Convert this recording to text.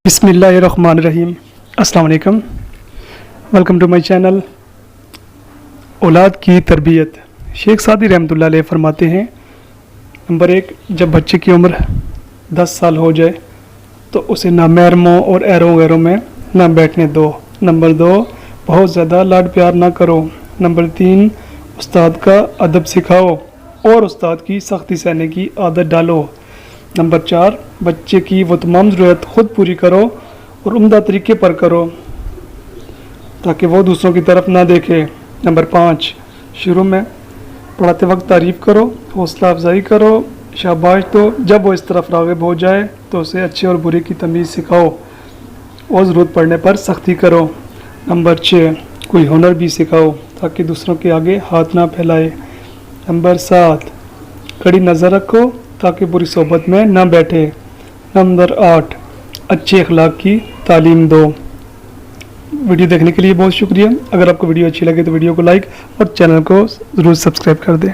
बिस्मिल्लाहिर्रहमानिर्रहीम। अस्सलाम वालेकुम। Welcome to my channel. औलाद की तरबियत। शेख सादी रहमतुल्लाह अलैह फरमाते हैं, नंबर 1, जब बच्चे की उम्र 10 साल हो जाए तो उसे ना महरमों और ऐरों वगैरों में ना बैठने दो। नंबर 2, बहुत ज़्यादा लाड प्यार ना करो। नंबर 3, उस्ताद का अदब सिखाओ और उस्ताद की सख्ती सहने की आदत डालो। नंबर 4, बच्चे की वो तमाम ज़रूरत ख़ुद पूरी करो और उम्दा तरीके पर करो ताकि वो दूसरों की तरफ ना देखे। नंबर 5, शुरू में पढ़ाते वक्त तारीफ़ करो, हौसला अफजाई करो, शाबाश दो। जब वो इस तरफ राग़िब हो जाए तो उसे अच्छे और बुरे की तमीज़ सिखाओ और ज़रूरत पड़ने पर सख्ती करो। नंबर 6, कोई हुनर भी सिखाओ ताकि दूसरों के आगे हाथ ना फैलाए। नंबर 7, कड़ी नज़र रखो ताकि बुरी सोबत में ना बैठे। नंबर 8, अच्छे अखलाक की तालीम दो। वीडियो देखने के लिए बहुत शुक्रिया। अगर आपको वीडियो अच्छी लगे तो वीडियो को लाइक और चैनल को ज़रूर सब्सक्राइब कर दें।